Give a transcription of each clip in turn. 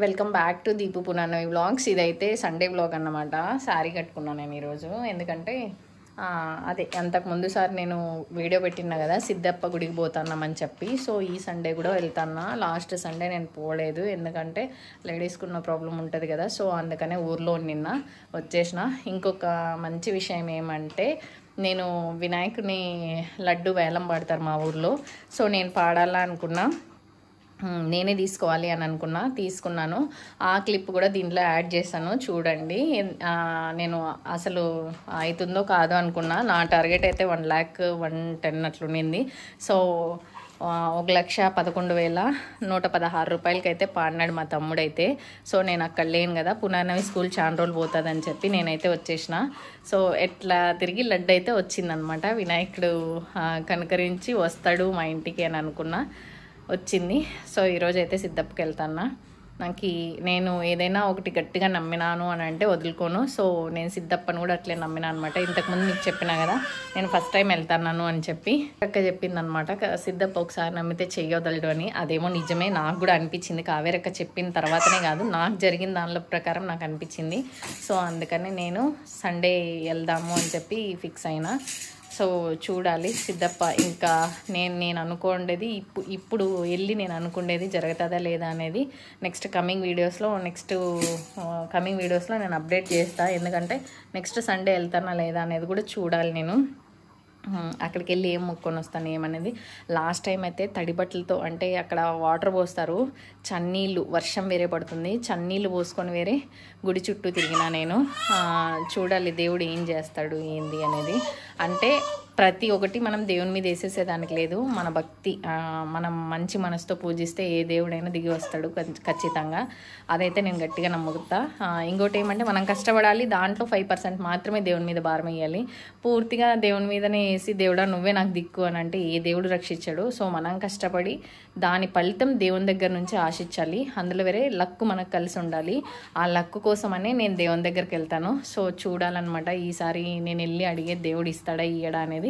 Welcome back to Deepu పునానవి vlogs. ఇదైతే Sunday vlog అన్నమాట. శారీ కట్టుకున్నాను నేను ఈరోజు. ఎందుకంటే అదే అంతకుముందు సార్ నేను వీడియో పెట్టినా కదా, సిద్ధప్ప గుడికి పోతున్నామని చెప్పి. సో ఈ సండే కూడా వెళ్తాను. లాస్ట్ సండే నేను పోలేదు, ఎందుకంటే లేడీస్కి ఉన్న ప్రాబ్లం ఉంటుంది కదా. సో అందుకనే ఊర్లో నిన్న వచ్చేసిన. ఇంకొక మంచి విషయం ఏమంటే, నేను వినాయకుని లడ్డు వేలం పాడతారు మా ఊర్లో. సో నేను పాడాలనుకున్నా, నేనే తీసుకోవాలి అని అనుకున్నా, తీసుకున్నాను. ఆ క్లిప్ కూడా దీంట్లో యాడ్ చేశాను, చూడండి. నేను అసలు అవుతుందో కాదో అనుకున్నా. నా టార్గెట్ అయితే 1,110,000 అట్లుండింది. సో 1,11,116 రూపాయలకైతే పాడినాడు మా తమ్ముడైతే. సో నేను అక్కడ లేను కదా, పునానవి స్కూల్ చాలా రోజులు పోతుందని చెప్పి నేనైతే వచ్చేసిన. సో ఎట్లా తిరిగి లడ్డు అయితే వచ్చిందనమాట. వినాయకుడు కనుకరించి వస్తాడు మా ఇంటికి అని అనుకున్నా, వచ్చింది. సో ఈరోజు అయితే సిద్ధప్పకి వెళ్తాను. నేను ఏదైనా ఒకటి గట్టిగా నమ్మినాను అని అంటే వదులుకోను. సో నేను సిద్ధప్పని కూడా అట్లే నమ్మినా అనమాట. ఇంతకుముందు మీకు చెప్పినా కదా, నేను ఫస్ట్ టైం వెళ్తాను అని చెప్పి అక్క చెప్పింది అనమాట. సిద్ధప్ప ఒకసారి నమ్మితే చెయ్యొదలడు అని. అదేమో నిజమే, నాకు కూడా అనిపించింది. కావేరక్క చెప్పిన తర్వాతనే కాదు, నాకు జరిగిన దానిలో ప్రకారం నాకు అనిపించింది. సో అందుకని నేను సండే వెళ్దాము అని చెప్పి ఫిక్స్ అయినా. సో చూడాలి సిద్ధప్ప. ఇంకా నేను అనుకోండేది ఇప్పుడు వెళ్ళి నేను అనుకునేది జరుగుతుందా లేదా అనేది నెక్స్ట్ కమింగ్ వీడియోస్లో నేను అప్డేట్ చేస్తాను. ఎందుకంటే నెక్స్ట్ సండే వెళ్తానా లేదా అనేది కూడా చూడాలి. నేను అక్కడికి వెళ్ళి ఏం మొక్కొని వస్తాను ఏమనేది. లాస్ట్ టైం అయితే తడి బట్టలతో, అంటే అక్కడ వాటర్ పోస్తారు, చన్నీళ్ళు, వర్షం వేరే పడుతుంది, చన్నీళ్ళు పోసుకొని వేరే గుడి చుట్టూ తిరిగినా నేను. చూడాలి దేవుడు ఏం చేస్తాడు ఏంది అనేది. అంటే ప్రతి ఒక్కటి మనం దేవుని మీద వేసేసేదానికి లేదు. మన భక్తి, మనం మంచి మనసుతో పూజిస్తే ఏ దేవుడైనా దిగి వస్తాడు ఖచ్చితంగా. అదైతే నేను గట్టిగా నమ్ముతా. ఇంకోటి ఏమంటే, మనం కష్టపడాలి, దాంట్లో 5% మాత్రమే దేవుని మీద భారం వేయాలి. పూర్తిగా దేవుని మీదనే వేసి దేవుడా నువ్వే నాకు దిక్కు అని అంటే ఏ దేవుడు రక్షించాడు. సో మనం కష్టపడి దాని ఫలితం దేవుని దగ్గర నుంచి ఆశించాలి. అందులో వేరే లక్కు మనకు కలిసి ఉండాలి. ఆ లక్కు కోసమనే నేను దేవుని దగ్గరికి వెళ్తాను. సో చూడాలన్నమాట. ఈసారి నేను వెళ్ళి అడిగే దేవుడు ఇస్తాడా ఇయ్యడా అనేది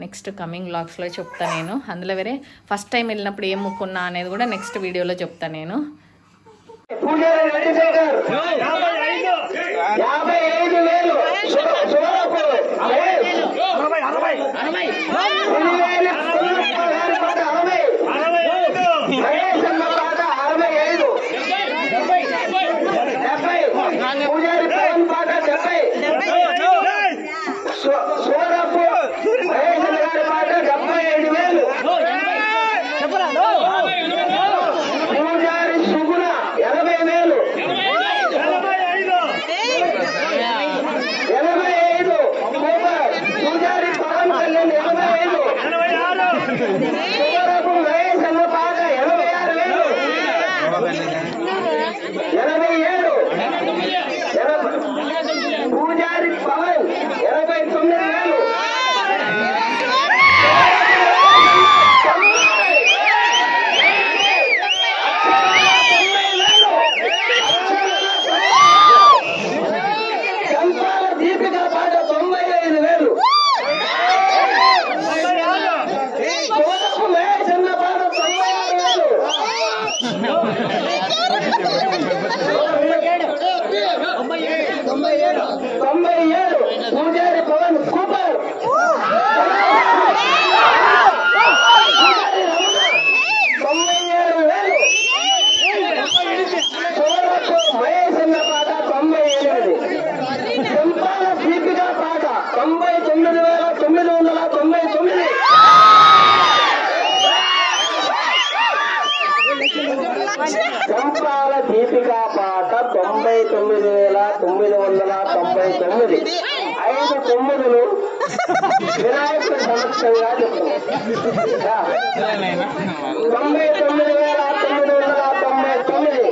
నెక్స్ట్ కమింగ్ వ్లాగ్స్లో చెప్తాను నేను. అందులో వేరే ఫస్ట్ టైం వెళ్ళినప్పుడు ఏం మొక్కున్నా అనేది కూడా నెక్స్ట్ వీడియోలో చెప్తాను నేను. సంపాల దీపికా పాట 99,999. 5 9లు వినాయకుడి సమక్షంగా చెప్తున్నాం. 99,999.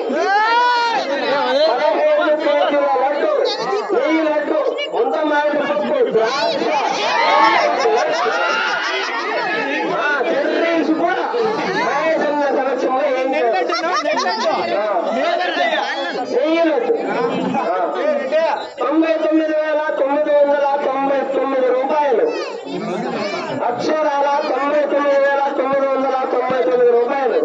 15 కేజీల లడ్డు, నెయ్యి లడ్డు, ముంత మామిడి పప్పు, ద్రాక్ష, చెర్రీస్ కూడా మహేశన్న సమక్షంలో ఏం నెయ్యి లడ్డు 99,999 రూపాయలు. అక్షరాల 99,999 రూపాయలు.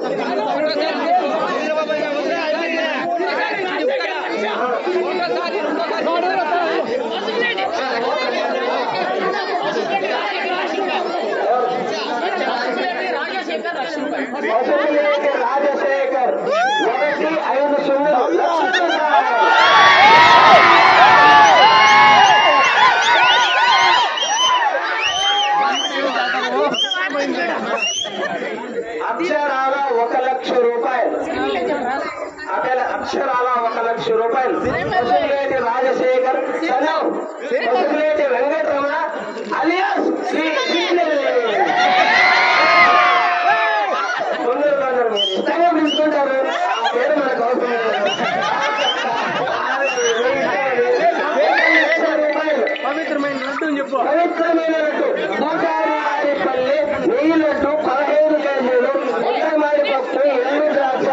పవిత్రమైన లడ్డు పూజారి వారిపల్లి నెయ్యి లడ్డు 15 కేజీలు, ఉత్తమాడి పప్పు, ఎల్లు ద్రాక్ష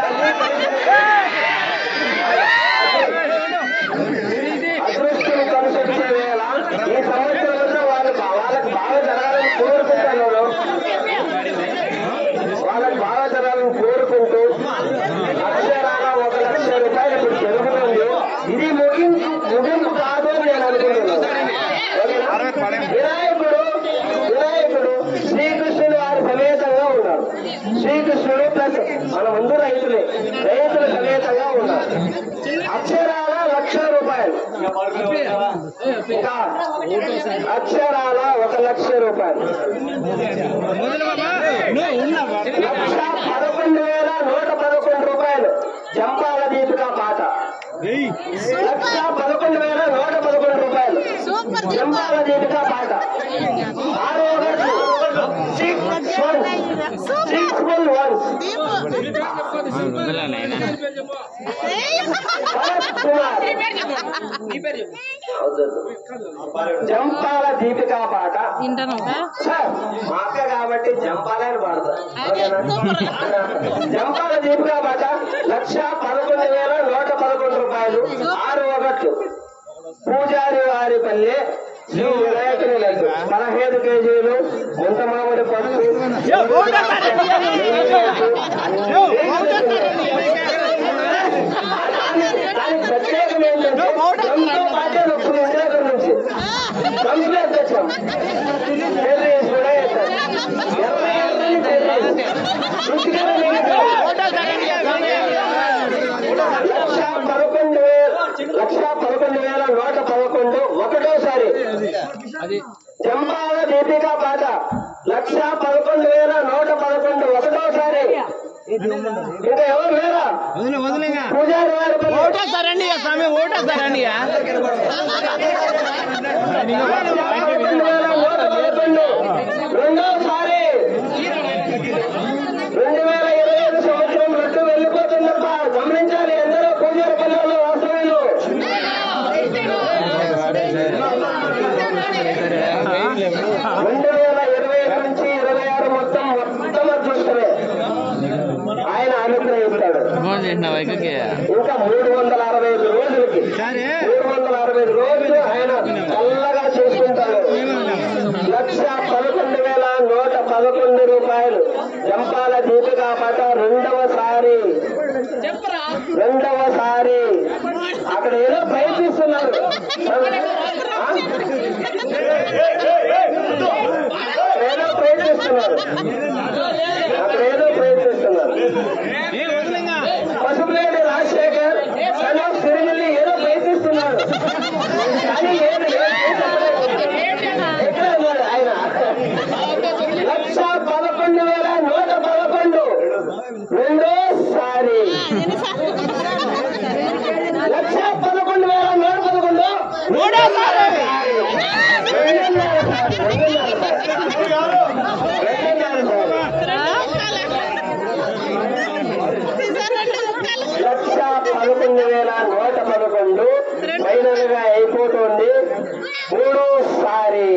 అదృష్టం కలిసొచ్చే వేళ ఈ సంవత్సరంలో వాళ్ళకి బాగా జరగాలని కోరుకుంటాను. వాళ్ళకి బాగా జరగాలని కోరుకుంటూ అక్షరాల 1 లక్ష రూపాయలు ఇప్పుడు జరుగుతుంది. ఇది ముగింపు కాదు అని నేను అనుకుంటున్నాను. వినాయకుడు శ్రీకృష్ణుడు వారి సమేతంగా ఉన్నారు. శ్రీకృష్ణుడు ప్లస్ మన ముందు రైతుల సమేతంగా ఉన్నారు. అక్షరాల 1 లక్ష రూపాయలు, ఇంకా అక్షరాల 1 లక్ష రూపాయలు, 1,11,111 రూపాయలు. జంపాల దీపికా పాట 1,11,111 రూపాయలు. జంపాల దీపికా పాట 6వ గట్టు 611 జంపాల దీపికా పాట. సార్ మా అక్క కాబట్టి జంపాలని పాడతారు. జంపాల దీపికా పాట 1,11,111 రూపాయలు. 6వ గట్టు పూజారి వారిపల్లి శ్రీ వినాయకుని లడ్డు 15 కేజీలు, ముంతమామిడి పప్పు, దానికి ప్రత్యేకం ఏంటంటే ఎంతో పాటే నొప్పులు దగ్గర నుంచి కంప్లీట్ తెచ్చాం. టెర్రీస్ కూడా వేస్తాం. 1,11,111 ఒకటోసారి. జంపాల దీపికా పాట 1,11,111 ఒకటోసారి. ఇంకా ఎవరు లేరా? పూజారి వారి ఓటేస్తారండి స్వామి, ఓటేస్తారండి. 1,11,111 రెండోసారి. 2025 సంవత్సరం లడ్డు వెళ్ళిపోతుందప్ప, గమనించాలి ఎందరో పూజారి పల్లెల్లో వాస్తవ్యులు. 2025 నుంచి 26 మొత్తం అదృష్టమే. ఆయన అనుగ్రహిస్తాడు. ఇంకా 365 రోజులకి 365 రోజులు ఆయన చల్లగా చూసుకుంటాడు. 1,11,111 రూపాయలు. జంపాల దీపికా పాట రెండవసారి. అక్కడ ఏదో ప్రయత్నిస్తున్నారు. పసుపులేటి రాజశేఖర్ సనఫ్ సిరిమిల్లి ఏదో ప్రయత్నిస్తున్నారు. కానీ ఎక్కడ ఉన్నారు ఆయన? 1,11,111 రెండోసారి. 1,11,111 మూడోసారి. ఫైనల్ గా అయిపోతుంది. మూడోసారి.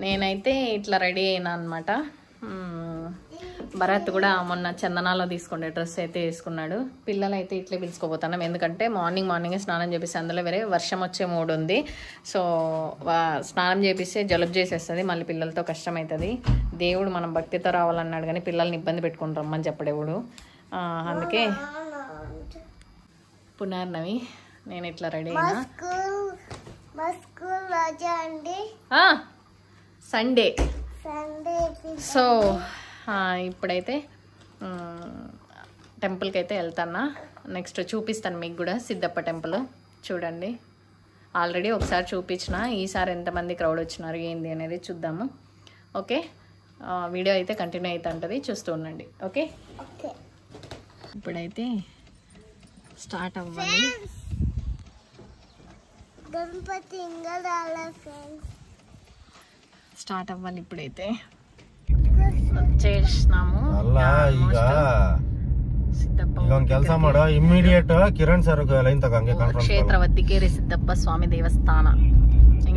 నేనైతే ఇట్లా రెడీ అయినా అనమాట. భరత్ కూడా మొన్న చందనాలో తీసుకుండే డ్రెస్ అయితే వేసుకున్నాడు. పిల్లలు అయితే ఇట్లే పిలుచుకోపోతున్నాం, ఎందుకంటే మార్నింగే స్నానం చేపిస్తే అందులో వేరే వర్షం వచ్చే మూడు ఉంది. సో స్నానం చేపిస్తే జలుబు చేసేస్తుంది, మళ్ళీ పిల్లలతో కష్టమవుతుంది. దేవుడు మనం భక్తితో రావాలన్నాడు, కానీ పిల్లల్ని ఇబ్బంది పెట్టుకుని రమ్మని చెప్పడేవుడు. అందుకే పునర్నవి నేను ఇట్లా రెడీ అయినా. సండే. సో ఇప్పుడైతే టెంపుల్కి అయితే వెళ్తానా. నెక్స్ట్ చూపిస్తాను మీకు కూడా సిద్ధప్ప టెంపుల్. చూడండి, ఆల్రెడీ ఒకసారి చూపించిన, ఈసారి ఎంతమంది క్రౌడ్ వచ్చినారు ఏంది అనేది చూద్దాము. ఓకే, వీడియో అయితే కంటిన్యూ అవుతూ ఉంటుంది, చూస్తూ ఉండండి. ఓకే, ఇప్పుడైతే స్టార్ట్ అవ్వాలి. స్టార్ట్ అవ్వాలి ఇప్పుడైతే వచ్చేసినాము ಕೆಲಸ ಮಾಡೋ ಇಮಿಡಿಯೇಟ್ ಕಿರಣ್ ಸರ್ ಲೈನ್ ತಗಂಗೆ ಕಾನ್ಫರೆನ್ಸ್ ಕ್ಷೇತ್ರ ವದ್ದಿಕೇರಿ ಸಿದ್ದಪ್ಪ ಸ್ವಾಮಿ ದೇವಸ್ಥಾನ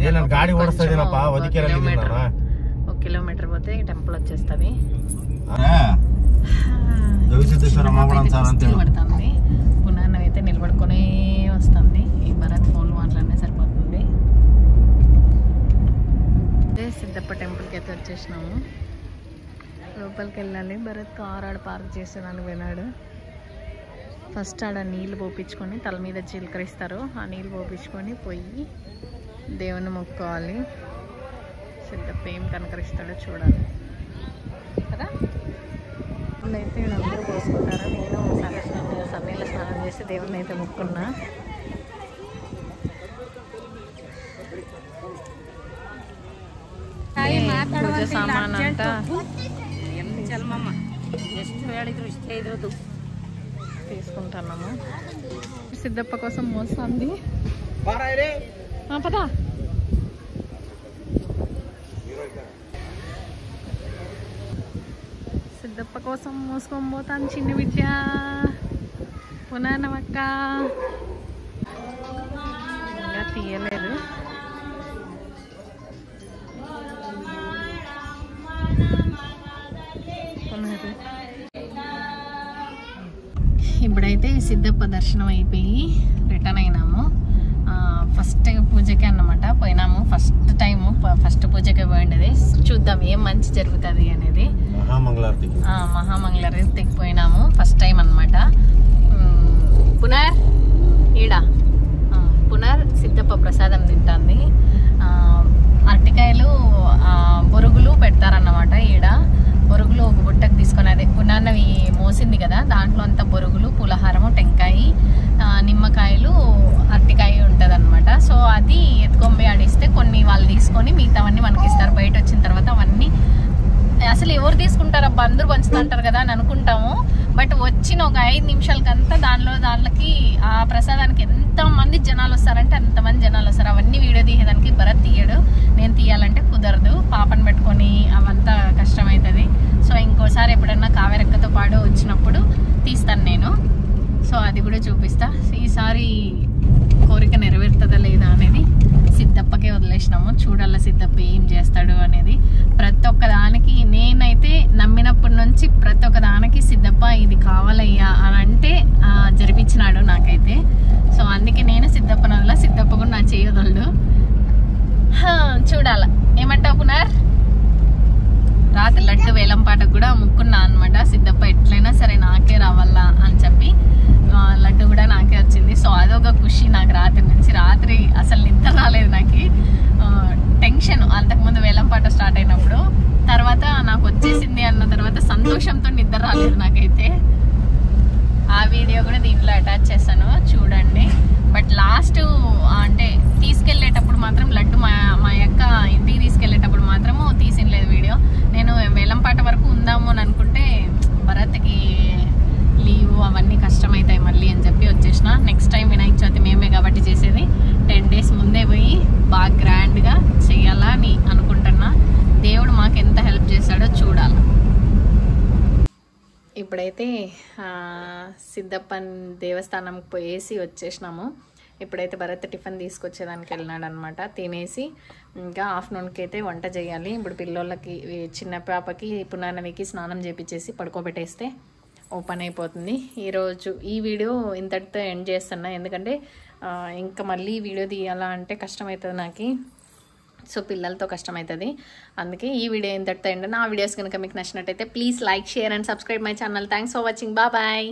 నేను గాడి ఓడిస్తా ಇದೀನಪ್ಪ వదికేರಲ್ಲಿ ನಾನು 1 కిలోమీటర్ పోతే టెంపుల్ వచ్చేస్తది దేవసిద్ధేశ్వర అమ్మవారు సార్ అంతే పడుతుంది పునాన్న అయితే నిలబడుకొని వస్తుంది ఈ భరత్ ఫోన్ మాట్లాడినే సరిపోతుంది అదే సిద్ధప్ప టెంపుల్కి అయితే వచ్చేసినాము లోపలికి వెళ్ళాలి భరత్ కార్ ఆడ పార్క్ చేసేదానికి పోయినాడు ఫస్ట్ ఆడ నీళ్ళు పోపించుకొని తల మీద చిలకరిస్తారు ఆ నీళ్ళు పోపించుకొని పోయి దేవుని మొక్కుకోవాలి సిద్ధప్ప ఏం కనకరిస్తాడో చూడాలి కదా అయితే అందరూ పోసుకుంటారు నేను సన్నీళ్ళ స్నానం చేసి దేవుని అయితే మొక్కున్నా పూజ సామాన్ అంతా తీసుకుంటున్నాము సిద్ధప్ప కోసం మోస్తుంది పదా సిద్ధప్ప కోసం మోసుకొని పోతాను చిన్ని బిడ్డ పునానమక్క ఇంకా తీయలేదు ఇప్పుడైతే సిద్ధప్ప దర్శనం అయిపోయి రిటర్న్ అయినాము ఫస్ట్ పూజకే అన్నమాట పోయినాము ఫస్ట్ పూజకే పోయిండేది చూద్దాం ఏం మంచి జరుగుతుంది అనేది మహామంగళారతికి పోయినాము ఫస్ట్ టైం అన్నమాట పునర్ సిద్ధప్ప ప్రసాదం తింటుంది అరటికాయలు బొరుగులు పెడతారన్నమాట ఈడ బొరుగులు ఒక బుట్టకు తీసుకొని అదే పునాన్నవి మోసింది కదా దాంట్లో అంతా బొరుగులు పులహారము టెంకాయ నిమ్మకాయలు అరటికాయ ఉంటుంది అనమాట సో అది ఎత్తుకొని ఆడిస్తే కొన్ని వాళ్ళు తీసుకొని మిగతావన్నీ మనకి ఇస్తారు బయట వచ్చిన తర్వాత అవన్నీ అసలు ఎవరు తీసుకుంటారబ్బా అందరూ పంచుతుంటారు కదా అని అనుకుంటాము బట్ వచ్చిన ఒక 5 నిమిషాలకంతా దాంట్లోకి ఆ ప్రసాదానికి ఎంతమంది జనాలు వస్తారంటే అంతమంది జనాలు వస్తారు అవన్నీ వీడియో తీయడానికి భరత్ తీయడు నేను తీయాలంటే కుదరదు పాపను పెట్టుకొని అవంతా కష్టమవుతుంది సో ఇంకోసారి ఎప్పుడన్నా కావేరక్కతో పాటు వచ్చినప్పుడు తీస్తాను నేను సో అది కూడా చూపిస్తా ఈసారి కోరిక నెరవేరుతుందా లేదా అనేది సిద్ధప్పకే వదిలేసినాము చూడాల సిద్ధప్ప ఏం చేస్తాడు అనేది ప్రతి ఒక్క దానికి నేనైతే నమ్మినప్పటి నుంచి ప్రతి ఒక్క దానికి సిద్ధప్ప ఇది కావాలయ్యా అని అంటే జరిపించినాడు నాకైతే సో అందుకే నేను సిద్ధప్పను వదల సిద్ధప్ప కూడా నా చేయదొల్డు చూడాల ఏమంటావు పునర్ రాత్రి లడ్డు వేలంపాటకు కూడా ముక్కున్నా అనమాట సిద్ధప్ప ఎట్లయినా సరే నాకే రావాలా అని చెప్పి లడ్డు కూడా నాకే వచ్చింది సో అదొక ఖుషి నాకు రాత్రి అసలు నిద్ర రాలేదు నాకు టెన్షన్ అంతకుముందు వేలంపాట స్టార్ట్ అయినప్పుడు తర్వాత నాకు వచ్చేసింది అన్న తర్వాత సంతోషంతో నిద్ర రాలేదు నాకైతే ఆ వీడియో కూడా దీంట్లో అటాచ్ చేస్తాను చూడండి బట్ లాస్ట్ అంటే తీసుకెళ్ళేటప్పుడు మాత్రం లడ్డు మా యొక్క ఇంటికి తీసుకెళ్ళేటప్పుడు మాత్రము తీసినలేదు వీడియో నేను వేలంపాట వరకు ఉందాము అని అనుకుంటే భరత్కి లీవ్ అవన్నీ కష్టమవుతాయి మళ్ళీ అని చెప్పి వచ్చేసిన నెక్స్ట్ టైం వినాయక చవితి మేమే కాబట్టి చేసేది 10 days ముందే పోయి బాగా గ్రాండ్గా చెయ్యాలా అని అనుకుంటున్నా దేవుడు మాకు ఎంత హెల్ప్ చేశాడో చూడాలి ఇప్పుడైతే సిద్ధప్పన్ దేవస్థానంకి పోయేసి వచ్చేసినాము ఇప్పుడైతే భరత్ టిఫిన్ తీసుకొచ్చేదానికి వెళ్ళినాడు అనమాట తినేసి ఇంకా ఆఫ్టర్నూన్కి అయితే వంట చేయాలి ఇప్పుడు పిల్లోళ్ళకి చిన్న పాపకి పునానవికి స్నానం చేపించేసి పడుకోబెట్టేస్తే ఓపెన్ అయిపోతుంది ఈరోజు ఈ వీడియో ఇంతటితో ఎండ్ చేస్తున్నా ఎందుకంటే ఇంకా మళ్ళీ వీడియో తీయాలా అంటే కష్టమవుతుంది నాకు సో పిల్లలతో కష్టమవుతుంది అందుకే ఈ వీడియో ఇంతటితో ఎండ్ నా వీడియోస్ కనుక మీకు నచ్చినట్టయితే please like share and subscribe my channel thanks for watching bye